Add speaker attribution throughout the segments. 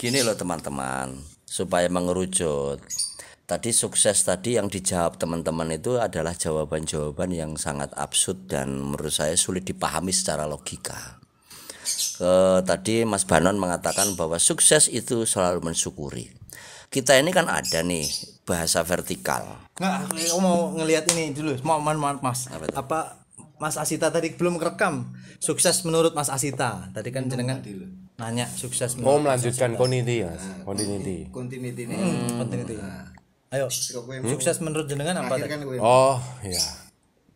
Speaker 1: Gini loh teman-teman, supaya mengerucut. Tadi sukses tadi yang dijawab teman-teman itu adalah jawaban-jawaban yang sangat absurd dan menurut saya sulit dipahami secara logika. Tadi Mas Banon mengatakan bahwa sukses itu selalu mensyukuri. Kita ini kan ada nih bahasa vertikal.
Speaker 2: Nggak, aku mau ngelihat ini dulu. Mohon Mas. Apa Mas Asita tadi belum kerekam. Sukses menurut Mas Asita. Tadi kan jenengan nanya sukses menurut.
Speaker 3: Mau melanjutkan continuity, Mas.
Speaker 2: Continuity ini. Continuity. Ayo. Sukses menurut jenengan apa tadi?
Speaker 3: Oh, ya.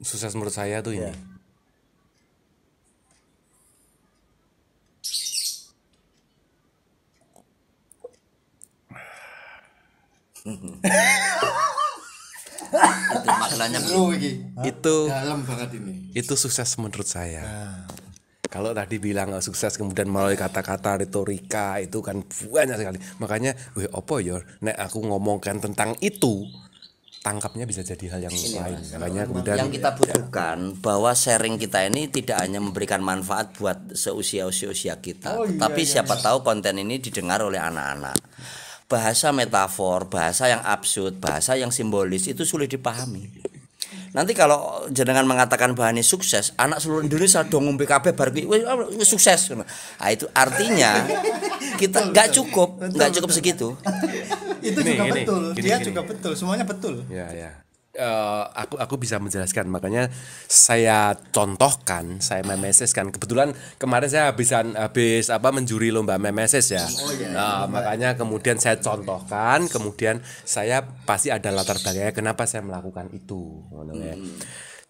Speaker 3: Sukses menurut saya tuh ini.
Speaker 1: Itu maknanya
Speaker 3: Itu
Speaker 4: dalam banget ini.
Speaker 3: itu sukses menurut saya. Kalau tadi bilang sukses kemudian melalui kata-kata retorika itu kan banyak sekali. Makanya, opo yo nek aku ngomongkan tentang itu tangkapnya bisa jadi hal yang lain. Makanya kemudian
Speaker 1: yang kita butuhkan bahwa sharing kita ini tidak hanya memberikan manfaat buat seusia kita, tapi siapa tahu konten ini didengar oleh anak-anak. Bahasa metafor, bahasa yang absurd, bahasa yang simbolis itu sulit dipahami. Nanti kalau jenengan mengatakan bahannya sukses, anak seluruh Indonesia dong ngombe kabeh bar kuwi sukses. Nah, itu artinya kita nggak cukup segitu.
Speaker 2: Itu juga betul. Dia juga betul. Semuanya betul.
Speaker 3: Ya. Aku bisa menjelaskan, makanya saya contohkan, saya memeseskan. Kebetulan kemarin saya habis menjuri lomba memeses ya. Makanya kemudian saya contohkan, kemudian saya pasti ada latar belakangnya kenapa saya melakukan itu.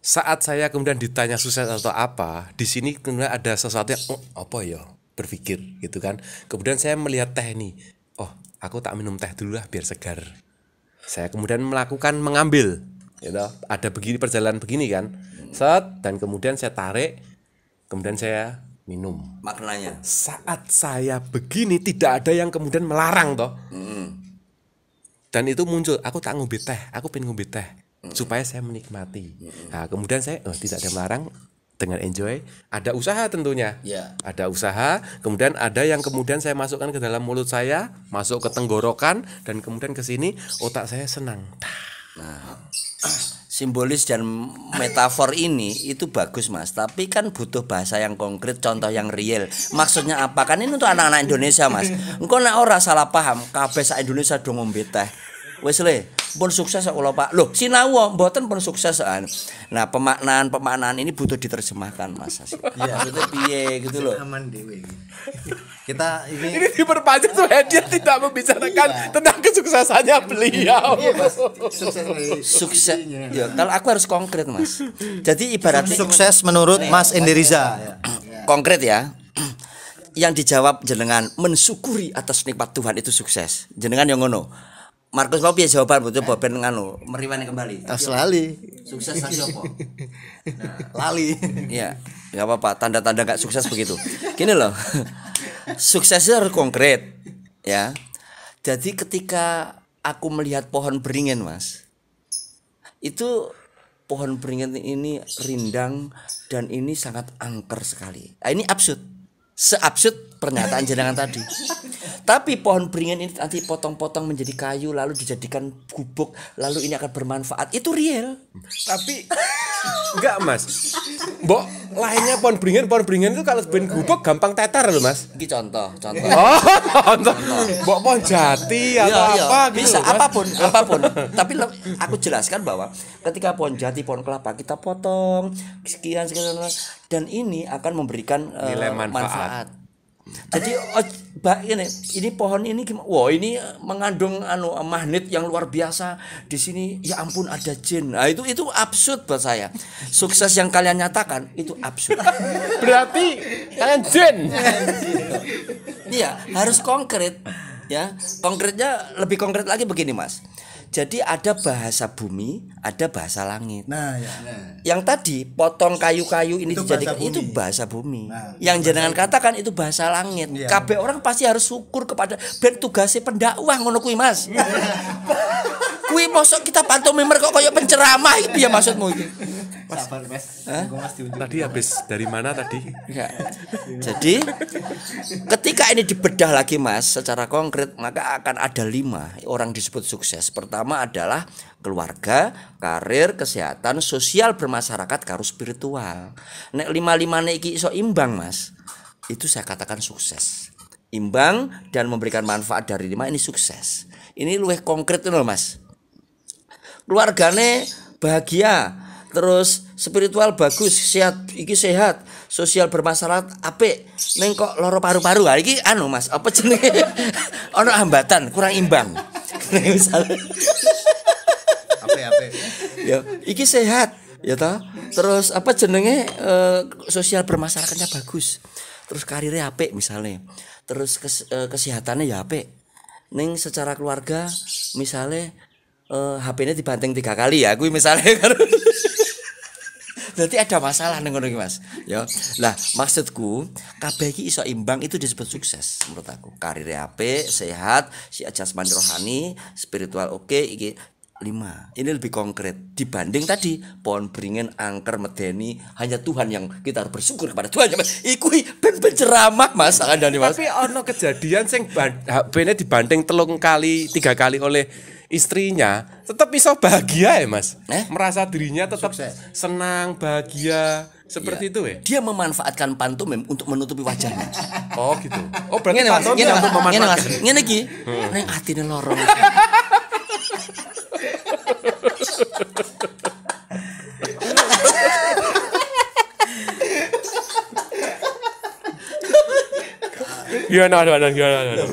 Speaker 3: Saat saya kemudian ditanya sukses atau apa, di sini kemudian ada sesuatu yang apa ya, berpikir gitu kan. Kemudian saya melihat teh ini, aku tak minum teh dulu lah biar segar. Saya kemudian mengambil, gitu. Ada begini perjalanan begini kan, dan kemudian saya tarik, kemudian saya minum.
Speaker 1: Maknanya
Speaker 3: saat saya begini tidak ada yang kemudian melarang toh. Dan itu muncul, aku tak ngombe teh, aku pengen ngombe teh supaya saya menikmati. Nah, kemudian saya tidak ada melarang, dengan enjoy, ada usaha tentunya. Ada usaha, kemudian ada yang kemudian saya masukkan ke dalam mulut saya, masuk ke tenggorokan, dan kemudian ke sini otak saya senang.
Speaker 1: Nah, simbolis dan metafor ini itu bagus Mas, tapi kan butuh bahasa yang konkret, contoh yang real. Maksudnya apa? Kan ini untuk anak-anak Indonesia Mas. Engko nek ora salah paham, kabeh sak Indonesia do ngombe teh. Wis le, pun sukses kula Pak. Loh, sinau mboten pun suksesan. Nah, pemaknaan ini butuh diterjemahkan Mas. Iya, maksudnya piye gitu loh.
Speaker 2: Aman dewe. Kita
Speaker 3: ini diperpanjang supaya dia tidak membicarakan tentang kesuksesannya beliau.
Speaker 1: Sukses. Ya, kalau aku harus konkret Mas. Jadi ibaratnya
Speaker 2: sukses menurut Mas Indiriza.
Speaker 1: Konkret ya. Yang dijawab jenengan mensyukuri atas nikmat Tuhan itu sukses. Jenengan yang ngono. Markus mau piye jawaban butuh ben nganu meriwani kembali.
Speaker 2: Lali.
Speaker 1: Sukses tadi apa?
Speaker 2: Lali.
Speaker 1: Iya, enggak apa-apa, tanda-tanda enggak sukses begitu. Gini loh. Suksesnya harus konkret, ya. Jadi ketika aku melihat pohon beringin, Mas. Itu pohon beringin ini rindang dan ini sangat angker sekali. Nah, ini absurd. Seabsurd pernyataan jenengan tadi. Tapi pohon beringin ini nanti potong-potong menjadi kayu lalu dijadikan gubuk lalu ini akan bermanfaat. Itu real.
Speaker 3: Tapi enggak Mas. Mbok lainnya pohon beringin itu kalau ben gubuk gampang teter loh Mas.
Speaker 1: Ini contoh.
Speaker 3: Oh, contoh. Mbok pohon jati atau apa gitu.
Speaker 1: Bisa apapun. Tapi aku jelaskan bahwa ketika pohon jati, pohon kelapa kita potong sekian dan ini akan memberikan
Speaker 3: nilai manfaat.
Speaker 1: Jadi ini pohon ini wah ini mengandung magnet yang luar biasa. Di sini ya ampun ada jin. Nah, itu absurd buat saya. Sukses yang kalian nyatakan itu absurd.
Speaker 3: Berarti kalian jin.
Speaker 1: Iya, harus konkret ya. Konkretnya lebih konkret lagi begini, Mas. Jadi ada bahasa bumi, ada bahasa langit.
Speaker 2: Nah, ya.
Speaker 1: Yang tadi potong kayu-kayu ini dijadikan itu bahasa bumi. Yang jenengan katakan itu bahasa langit.
Speaker 2: Ya.
Speaker 1: Kabeh orang pasti harus syukur kepada ben tugase pendakwah ngono kuwi, Mas. Kuwi mosok kita pantomimer kok koyo penceramah itu ya maksudmu iki.
Speaker 2: Sabar, Mas.
Speaker 3: Tadi habis dari mana tadi?
Speaker 1: Enggak. Jadi ketika ini dibedah lagi Mas secara konkret, maka akan ada 5 orang disebut sukses. Pertama adalah keluarga, karir, kesehatan, sosial, bermasyarakat, karo spiritual. Nek 5-5 iki iso imbang Mas, itu saya katakan sukses. Imbang dan memberikan manfaat dari 5 ini sukses. Ini luwih konkret loh Mas. Keluargane bahagia, terus spiritual bagus, sehat, sosial bermasyarakat apik. Neng kok loro paru-paru. Iki anu Mas, apa jenenge? Ono hambatan, kurang imbang. Misalnya
Speaker 2: Apik.
Speaker 1: ya, iki sehat, ya toh. Terus apa jenenge sosial bermasyarakatnya bagus. Terus karirnya apik misalnya. Terus kesehatannya ya apik. Neng secara keluarga misalnya HP-nya dibanting 3 kali ya, gue misalnya kan. Berarti ada masalah ning ngono iki Mas. Ya. Lah, maksudku kabeh iki iso imbang itu disebut sukses menurut aku. Karirnya apik, sehat, si jasmani rohani, spiritual oke, iki 5. Ini lebih konkret dibanding tadi pohon beringin, angker, medeni, hanya Tuhan yang kita harus bersyukur kepada Tuhan ya Mas. Iku ben ceramah Mas, kandhane Mas.
Speaker 3: Tapi ono kejadian sing HP-ne dibanting 3 kali oleh istrinya, tetap bisa bahagia ya Mas. Merasa dirinya tetap senang, bahagia seperti itu ya.
Speaker 1: Dia memanfaatkan pantomim untuk menutupi wajahnya.
Speaker 3: Oh gitu. Oh berarti
Speaker 1: Ngene Mas,
Speaker 3: pantomim untuk memanfaatkan.
Speaker 1: ngene iki. Ning atine lorong.
Speaker 3: Gimana?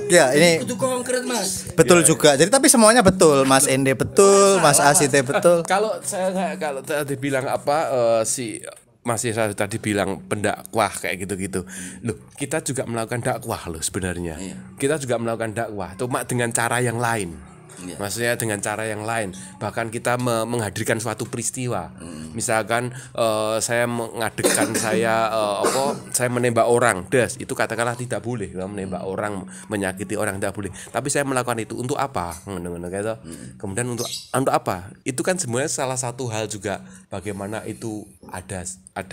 Speaker 2: Ya, ini
Speaker 1: Itu konkret Mas.
Speaker 2: betul juga. Jadi tapi semuanya betul. Mas Ende betul, Mas Asite betul.
Speaker 3: Kalau saya tadi bilang apa si masih saya tadi bilang pendakwah kayak gitu-gitu. Loh, kita juga melakukan dakwah loh sebenarnya. Kita juga melakukan dakwah, cuma dengan cara yang lain. Maksudnya dengan cara yang lain. Bahkan kita menghadirkan suatu peristiwa. Misalkan saya mengadekan saya menembak orang, itu katakanlah tidak boleh. Menembak orang, menyakiti orang tidak boleh. Tapi saya melakukan itu untuk apa? Gitu. Kemudian untuk apa? Itu kan sebenarnya salah satu hal juga bagaimana itu ada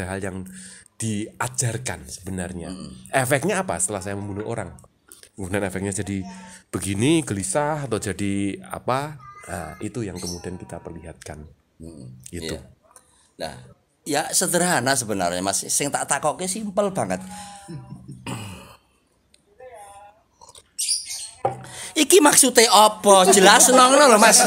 Speaker 3: hal yang diajarkan sebenarnya. Efeknya apa setelah saya membunuh orang? Kemudian efeknya jadi begini, gelisah atau jadi apa? Nah, itu yang kemudian kita perlihatkan. Gitu.
Speaker 1: Iya. Nah, ya sederhana sebenarnya Mas. Sing tak takoke simpel banget. Iki maksudnya apa? Jelas ngono lho Mas.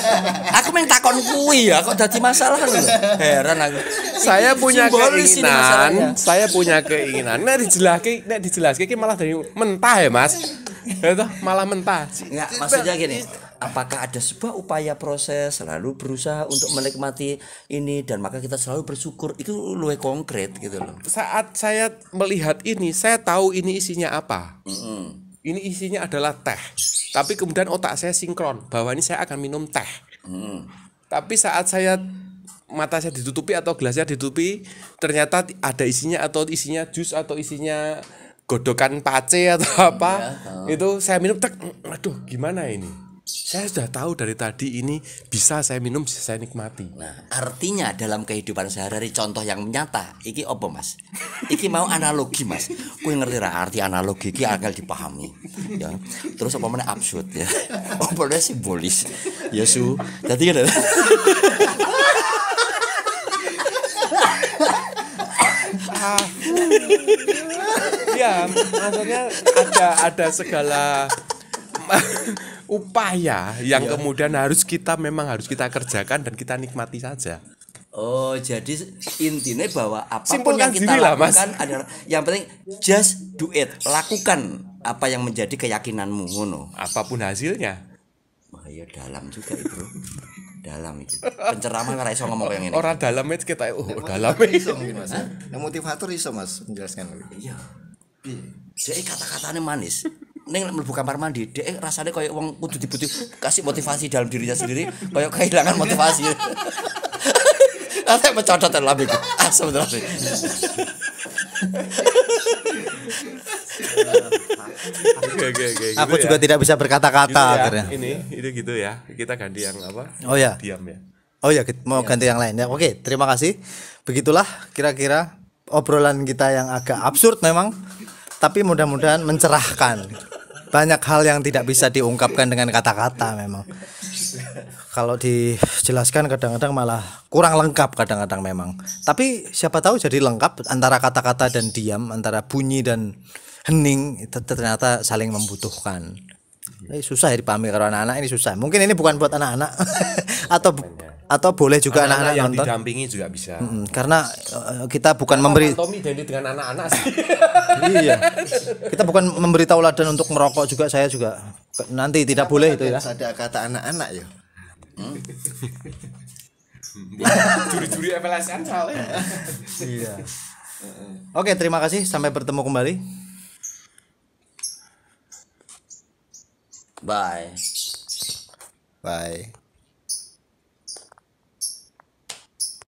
Speaker 1: Aku meng takon kuwi ya kok dadi masalah lho. Heran aku.
Speaker 3: Saya punya
Speaker 1: Simbolis ini masalahnya.
Speaker 3: keinginan. Nek dijelaske iki malah dari mentah ya, Mas. Itu malah mentah.
Speaker 1: Enggak, maksudnya gini. Apakah ada sebuah upaya proses selalu berusaha untuk menikmati ini dan maka kita selalu bersyukur itu luwih konkret gitu loh.
Speaker 3: Saat saya melihat ini, saya tahu ini isinya apa. Ini isinya adalah teh. Tapi kemudian otak saya sinkron bahwa ini saya akan minum teh. Tapi saat mata saya ditutupi atau gelasnya ditutupi, ternyata ada isinya atau isinya jus atau isinya godokan pace atau apa. Itu saya minum tek. Aduh, gimana ini? Saya sudah tahu dari tadi ini bisa saya minum, bisa saya nikmati.
Speaker 1: Nah, artinya dalam kehidupan sehari-hari contoh yang nyata, iki apa Mas? Iki mau analogi Mas. Kowe ngerti ra arti analogi iki akal dipahami. Ya. Terus apa meneh absurd ya. Apa meneh simbolis. Ya su. Dadi kan.
Speaker 3: Ya, maksudnya ada segala upaya yang kemudian harus kita kerjakan dan kita nikmati saja.
Speaker 1: Oh, jadi intinya bahwa apapun
Speaker 3: Simpulkan
Speaker 1: yang kita
Speaker 3: diri lah, Mas.
Speaker 1: lakukan adalah yang penting just do it. Lakukan apa yang menjadi keyakinanmu ngono.
Speaker 3: Apapun hasilnya.
Speaker 1: Wah, ya dalam juga itu, Bro. Dalam itu. Penceramah ora iso ngomong yang ini.
Speaker 3: Orang dalam itu kita dalam
Speaker 2: Iso mungkin Mas. Yang motivator iso Mas menjelaskan.
Speaker 1: Iya. Jadi kata-katanya manis. Neng mlebu kamar mandi, dhek rasanya kayak wong kudu dibutuh kasih motivasi dalam dirinya sendiri, kayak kehilangan motivasi. Ate mencodot dalam iku. Sebenarnya.
Speaker 3: Oke,
Speaker 2: Aku juga tidak bisa berkata-kata akhirnya.
Speaker 3: Itu gitu ya. Kita ganti yang apa?
Speaker 2: Oh ya.
Speaker 3: Diam ya.
Speaker 2: Oh ya, mau ganti yang lain ya. Oke, terima kasih begitulah kira-kira obrolan kita yang agak absurd memang, tapi mudah-mudahan mencerahkan. Banyak hal yang tidak bisa diungkapkan dengan kata-kata memang. Kalau dijelaskan kadang-kadang malah kurang lengkap kadang-kadang memang. Tapi siapa tahu jadi lengkap antara kata-kata dan diam, antara bunyi dan hening itu ternyata saling membutuhkan. Susah ya dipahami kalau anak-anak ini susah. Mungkin ini bukan buat anak-anak atau boleh juga anak-anak
Speaker 3: yang
Speaker 2: nonton.
Speaker 3: didampingi juga bisa.
Speaker 2: Karena kita bukan memberi
Speaker 3: Tommy identik dengan anak-anak sih.
Speaker 2: iya. Kita bukan memberi tauladan untuk merokok juga, saya juga nanti tidak boleh itu ya.
Speaker 4: Ada kata anak-anak ya.
Speaker 3: Juri-juri evaluasi soalnya.
Speaker 2: Iya. Oke, terima kasih, sampai bertemu kembali.
Speaker 1: Bye.
Speaker 4: Bye.